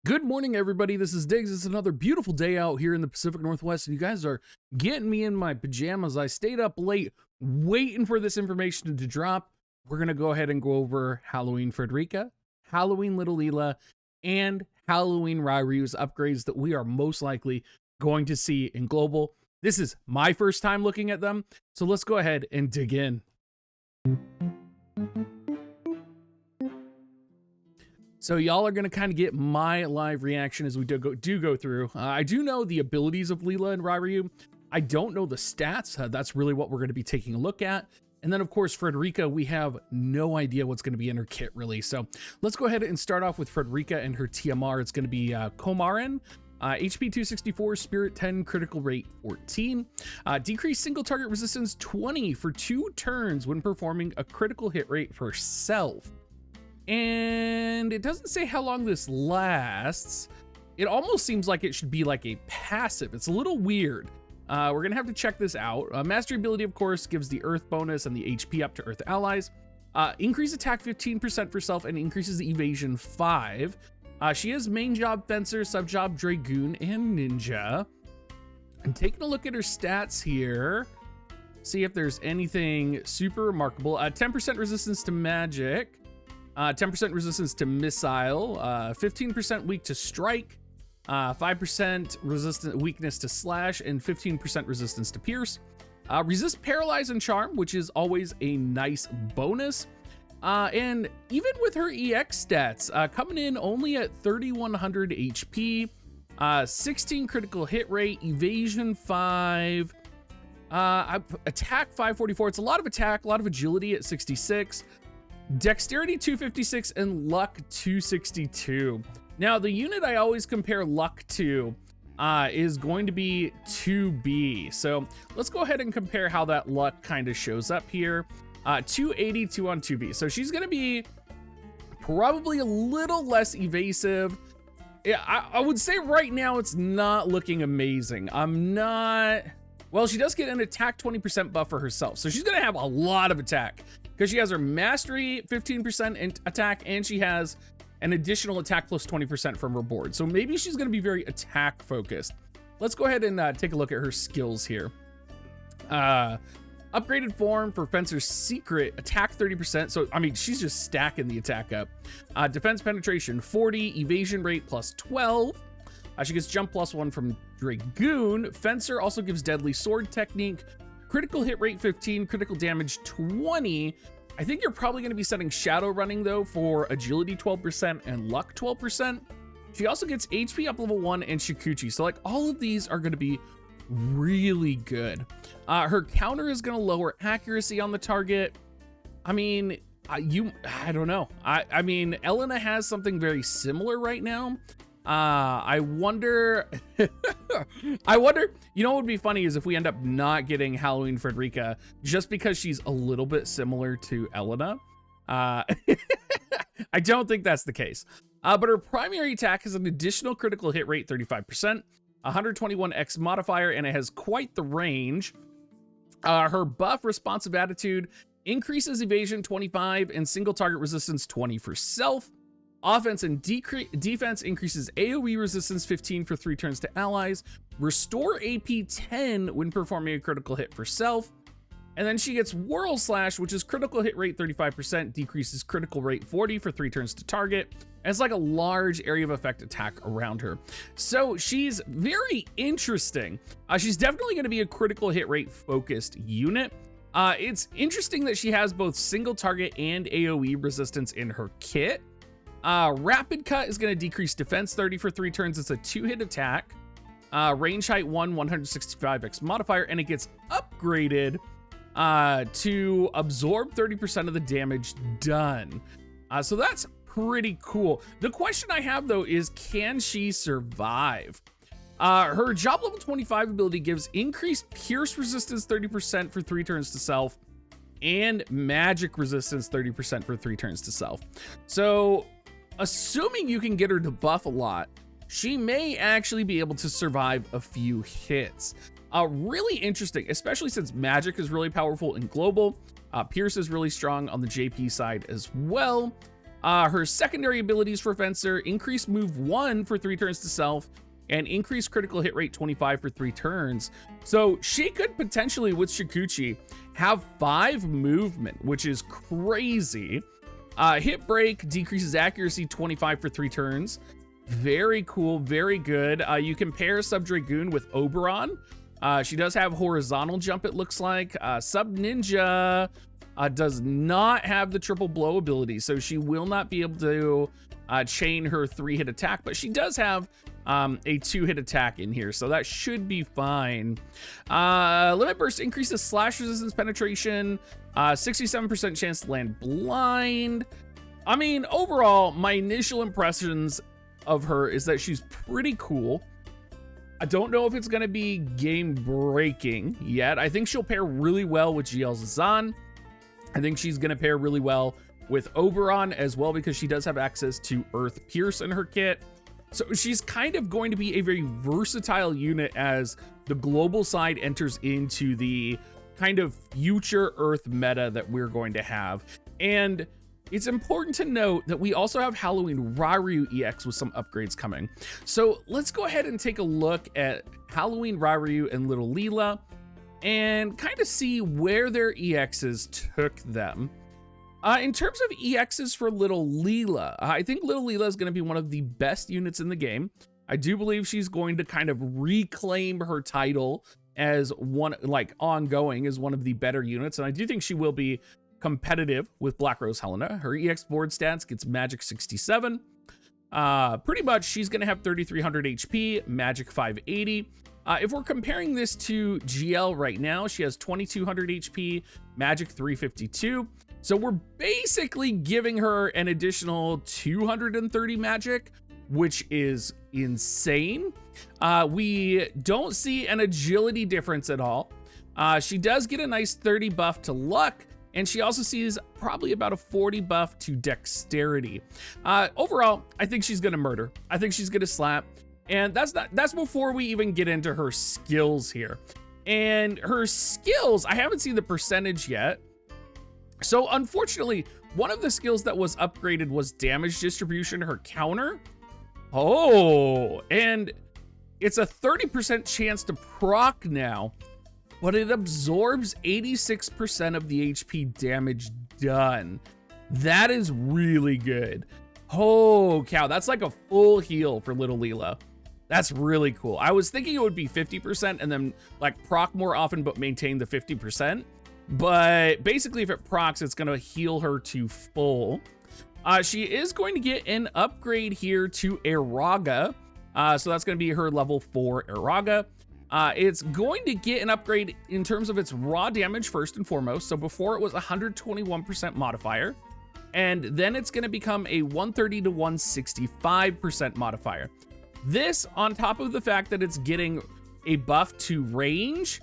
Good morning, everybody. This is Diggs. It's another beautiful day out here in the Pacific Northwest, and you guys are getting me in my pajamas. I stayed up late waiting for this information to drop. We're going to go ahead and go over Halloween Frederica, Halloween Little Leela, and Halloween Rairyuu's upgrades that we are most likely going to see in Global. This is my first time looking at them, so let's go ahead and dig in. So y'all are going to kind of get my live reaction as we do go through. I do know the abilities of Leela and Rairyuu. I don't know the stats. That's really what we're going to be taking a look at. And then, of course, Frederica, we have no idea what's going to be in her kit, really. So let's go ahead and start off with Frederica and her TMR. It's going to be Komaren. HP 264, Spirit 10, critical rate 14. Decreased single target resistance 20 for 2 turns when performing a critical hit rate for self. And it doesn't say how long this lasts. It almost seems like it should be like a passive. It's a little weird. We're gonna have to check this out. Mastery ability, of course, gives the Earth bonus and the HP up to Earth allies. Increase attack 15% for self and increases the evasion 5. She has main job Fencer, sub job Dragoon, and Ninja. And taking a look at her stats here, see if there's anything super remarkable. 10% resistance to magic. 10% resistance to missile, 15% weak to strike, 5% weakness to slash, and 15% resistance to pierce. Resist paralyze and charm, which is always a nice bonus. And even with her EX stats, coming in only at 3100 HP, 16 critical hit rate, evasion 5, attack 544. It's a lot of attack, a lot of agility at 66. Dexterity 256 and luck 262. Now, the unit I always compare luck to is going to be 2B. So let's go ahead and compare how that luck kind of shows up here. 282 on 2B. So she's going to be probably a little less evasive. Yeah, I would say right now it's not looking amazing. Well, she does get an attack 20% buff for herself. So she's going to have a lot of attack because she has her mastery 15% in attack and she has an additional attack plus 20% from her board. So maybe she's going to be very attack focused. Let's go ahead and take a look at her skills here. Upgraded form for Fencer's secret, attack 30%. So, I mean, she's just stacking the attack up. Defense penetration 40, evasion rate plus 12. She gets jump plus 1 from Dragoon. Fencer also gives deadly sword technique, critical hit rate 15, critical damage 20. I think you're probably going to be setting shadow running though for agility 12% and luck 12%. She also gets HP up level 1 and Shikuchi. So like all of these are going to be really good. Her counter is going to lower accuracy on the target. I mean, I don't know. I mean, Elena has something very similar right now. I wonder, you know what would be funny is if we end up not getting Halloween Frederica just because she's a little bit similar to Elena. I don't think that's the case. But her primary attack has an additional critical hit rate, 35%, 121x modifier, and it has quite the range. Her buff, responsive attitude, increases evasion 25 and single target resistance 20 for self. Offense and defense increases AoE resistance 15 for 3 turns to allies. Restore AP 10 when performing a critical hit for self. And then she gets Whirl Slash, which is critical hit rate 35%, decreases critical rate 40 for 3 turns to target. And it's like a large area of effect attack around her. So she's very interesting. She's definitely going to be a critical hit rate focused unit. It's interesting that she has both single target and AoE resistance in her kit. Rapid Cut is going to decrease defense 30 for 3 turns. It's a 2-hit attack. Range height 1, 165x modifier, and it gets upgraded to absorb 30% of the damage done. So that's pretty cool. The question I have though is, can she survive? Her job level 25 ability gives increased pierce resistance 30% for 3 turns to self, and magic resistance 30% for 3 turns to self. So assuming you can get her to buff a lot, she may actually be able to survive a few hits. Really interesting, especially since magic is really powerful in global. Pierce is really strong on the JP side as well. Her secondary abilities for Fencer: increase move 1 for 3 turns to self, and increase critical hit rate 25 for 3 turns. So she could potentially, with Shikuchi, have 5 movement, which is crazy. Hit break decreases accuracy 25 for 3 turns. Very cool, very good. You can pair Sub Dragoon with Oberon. She does have horizontal jump, it looks like. Sub Ninja does not have the triple blow ability, so she will not be able to chain her 3-hit attack, but she does have a 2-hit attack in here, so that should be fine. Limit Burst increases slash resistance penetration, 67% chance to land blind. I mean, overall, my initial impressions of her is that she's pretty cool. I don't know if it's going to be game breaking yet. I think she'll pair really well with GL Zazan. I think she's going to pair really well with Oberon as well, because she does have access to Earth Pierce in her kit. So she's kind of going to be a very versatile unit as the global side enters into the kind of future Earth meta that we're going to have. And it's important to note that we also have Halloween Rairyuu EX with some upgrades coming. So let's go ahead and take a look at Halloween Rairyuu and Little Leela and kind of see where their EXs took them. In terms of EXs for Little Leela, I think Little Leela is going to be one of the best units in the game. I do believe she's going to kind of reclaim her title as one, like ongoing, as one of the better units. And I do think she will be competitive with Black Rose Helena. Her EX board stats gets Magic 67. Pretty much she's going to have 3,300 HP, Magic 580. If we're comparing this to GL right now, she has 2,200 HP, Magic 352. So we're basically giving her an additional 230 Magic, which is insane. We don't see an agility difference at all. She does get a nice 30 buff to luck, and she also sees probably about a 40 buff to dexterity. Overall, I think she's gonna murder. I think she's gonna slap. And that's before we even get into her skills here. And her skills, I haven't seen the percentage yet. So unfortunately, one of the skills that was upgraded was damage distribution, her counter. Oh, and it's a 30% chance to proc now, but it absorbs 86% of the HP damage done. That is really good. Oh cow, that's like a full heal for Little Leela. That's really cool. I was thinking it would be 50% and then like proc more often but maintain the 50%. But basically if it procs, it's gonna heal her to full. She is going to get an upgrade here to Eraga. So that's gonna be her level 4 Eraga. It's going to get an upgrade in terms of its raw damage first and foremost. So before it was 121% modifier, and then it's gonna become a 130 to 165% modifier. This, on top of the fact that it's getting a buff to range,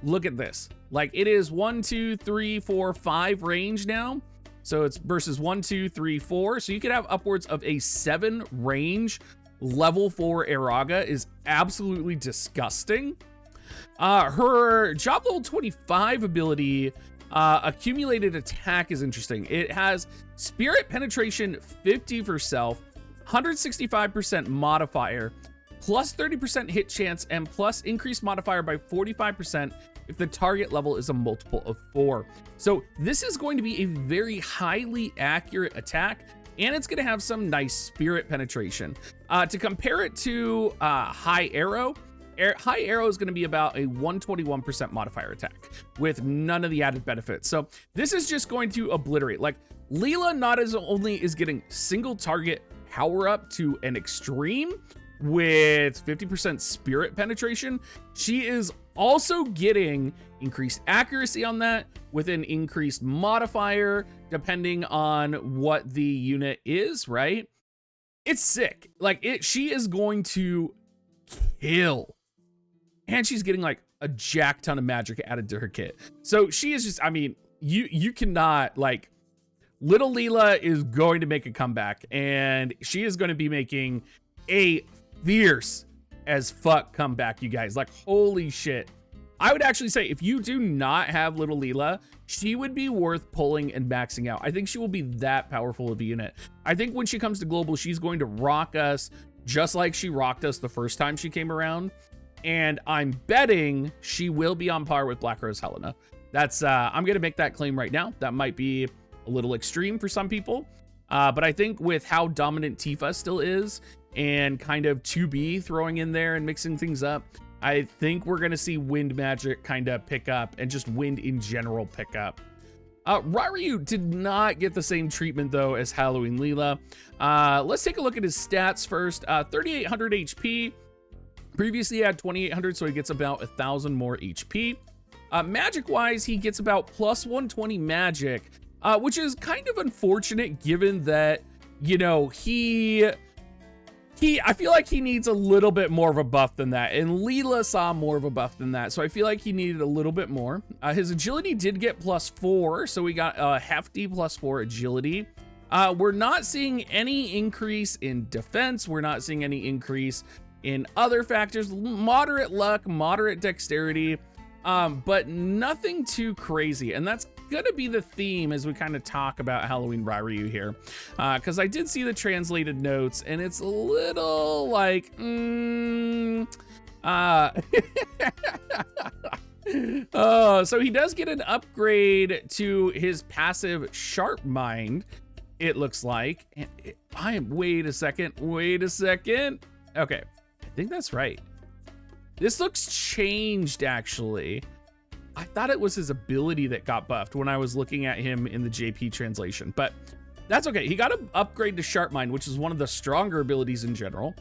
look at this. Like it is 1, 2, 3, 4, 5 range now. So it's versus 1, 2, 3, 4. So you could have upwards of a 7 range. Level 4 Eraga is absolutely disgusting. Her job level 25 ability, accumulated attack, is interesting. It has spirit penetration 50 for self, 165% modifier, plus 30% hit chance, and plus increased modifier by 45% if the target level is a multiple of 4. So this is going to be a very highly accurate attack, and it's going to have some nice spirit penetration. To compare it to High Arrow, High Arrow is going to be about a 121% modifier attack with none of the added benefits. So this is just going to obliterate. Like Leela not as only is getting single target power up to an extreme with 50% spirit penetration, she is also getting increased accuracy on that with an increased modifier depending on what the unit is, right? It's sick. Like she is going to kill. And she's getting like a jack ton of magic added to her kit. So she is just, I mean, you cannot, like, Little Leela is going to make a comeback, and she is going to be making a fierce as fuck comeback, you guys. Like, holy shit. I would actually say if you do not have little Leela, she would be worth pulling and maxing out. I think she will be that powerful of a unit. I think when she comes to global, she's going to rock us just like she rocked us the first time she came around. And I'm betting she will be on par with Black Rose Helena. That's, I'm going to make that claim right now. That might be a little extreme for some people. But I think with how dominant Tifa still is and kind of 2B throwing in there and mixing things up, I think we're going to see wind magic kind of pick up and just wind in general pick up. Rairyuu did not get the same treatment though as Halloween Leela. Let's take a look at his stats first. 3,800 HP. Previously he had 2,800, so he gets about 1,000 more HP. Magic wise, he gets about plus 120 magic, which is kind of unfortunate given that, you know, I feel like he needs a little bit more of a buff than that, and Leela saw more of a buff than that, so I feel like he needed a little bit more. His agility did get +4, so we got a hefty +4 agility. We're not seeing any increase in defense. We're not seeing any increase in other factors. Moderate luck, moderate dexterity, but nothing too crazy, and that's gonna be the theme as we kind of talk about Halloween Rairyuu here, because I did see the translated notes and it's a little like so he does get an upgrade to his passive Sharp Mind, it looks like. And wait a second, okay, I think that's right. This looks changed actually. I thought it was his ability that got buffed when I was looking at him in the JP translation, but that's okay. He got an upgrade to Sharp Mind, which is one of the stronger abilities in general.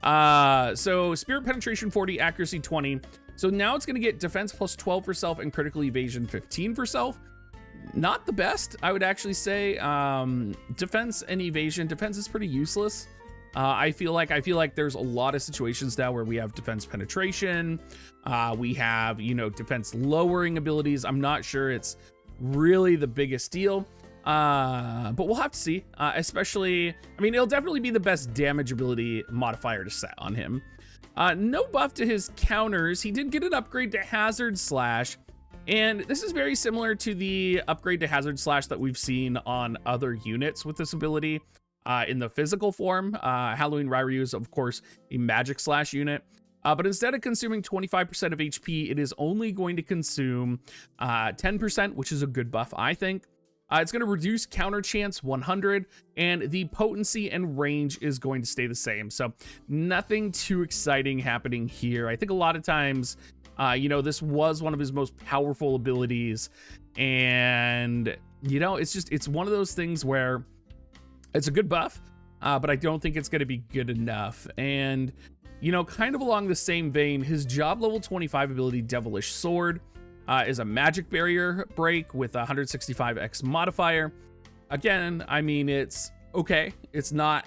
So Spirit Penetration 40, Accuracy 20. So now it's going to get Defense +12 for self and Critical Evasion 15 for self. Not the best, I would actually say. Defense and Evasion. Defense is pretty useless. I feel like there's a lot of situations now where we have defense penetration, we have, you know, defense lowering abilities. I'm not sure it's really the biggest deal, but we'll have to see. Especially, I mean, it'll definitely be the best damage ability modifier to set on him. No buff to his counters. He did get an upgrade to Hazard Slash, and this is very similar to the upgrade to Hazard Slash that we've seen on other units with this ability. In the physical form, Halloween Rairyuu is, of course, a Magic Slash unit. But instead of consuming 25% of HP, it is only going to consume 10%, which is a good buff, I think. It's going to reduce counter chance 100, and the potency and range is going to stay the same. So nothing too exciting happening here. I think a lot of times, you know, this was one of his most powerful abilities. And, you know, it's one of those things where it's a good buff, but I don't think it's going to be good enough. And, you know, kind of along the same vein, his job level 25 ability, Devilish Sword, is a magic barrier break with a 165x modifier. Again, I mean, it's okay. It's not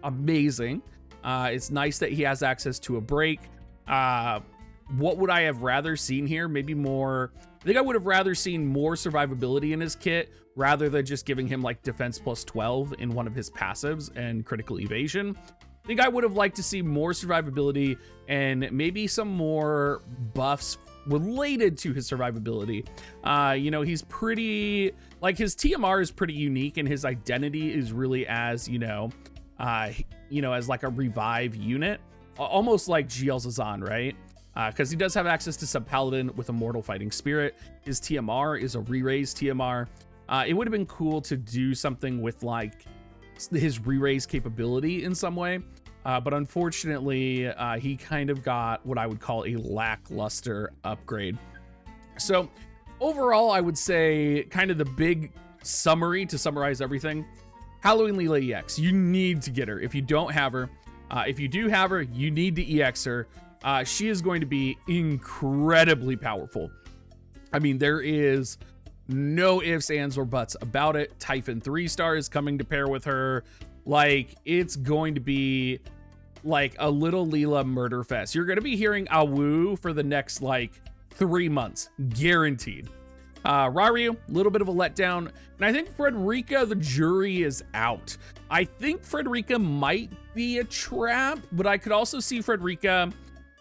amazing. It's nice that he has access to a break. What would I have rather seen here? Maybe more. I think I would have rather seen more survivability in his kit rather than just giving him like defense +12 in one of his passives and critical evasion. I think I would have liked to see more survivability and maybe some more buffs related to his survivability. You know, he's pretty, like, his TMR is pretty unique, and his identity is really as, you know, as like a revive unit, almost like GL Zazan, right? Because he does have access to Sub-Paladin with Immortal Fighting Spirit. His TMR is a re-raise TMR. It would have been cool to do something with like his re-raise capability in some way. But unfortunately, he kind of got what I would call a lackluster upgrade. So overall, I would say kind of the big summary to summarize everything. Halloween Leela EX, you need to get her if you don't have her. If you do have her, you need to EX her. She is going to be incredibly powerful. I mean, there is no ifs, ands, or buts about it. Typhon 3-star is coming to pair with her. Like, it's going to be like a little Leela murder fest. You're going to be hearing Awu for the next like 3 months, guaranteed. Rairyuu, a little bit of a letdown. And I think Frederica, the jury is out. I think Frederica might be a trap, but I could also see Frederica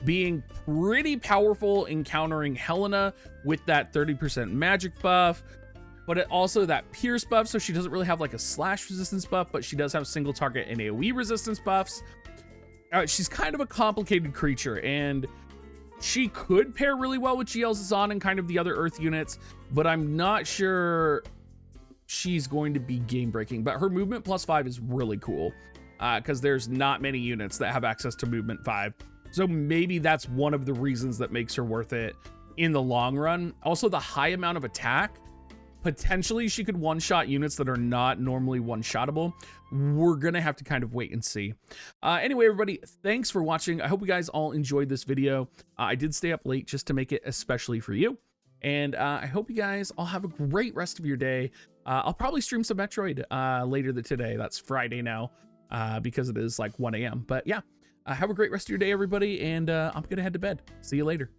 being pretty powerful, encountering Helena with that 30% magic buff, but it also that pierce buff, so she doesn't really have like a slash resistance buff, but she does have single target and AoE resistance buffs. She's kind of a complicated creature, and she could pair really well with GL Zazan and kind of the other Earth units, but I'm not sure she's going to be game breaking. But her movement +5 is really cool, because there's not many units that have access to movement 5. So maybe that's one of the reasons that makes her worth it in the long run. Also, the high amount of attack. Potentially, she could one-shot units that are not normally one-shottable. We're going to have to kind of wait and see. Anyway, everybody, thanks for watching. I hope you guys all enjoyed this video. I did stay up late just to make it especially for you. And I hope you guys all have a great rest of your day. I'll probably stream some Metroid later today. That's Friday now because it is like 1 a.m. But yeah, have a great rest of your day, everybody. And I'm going to head to bed. See you later.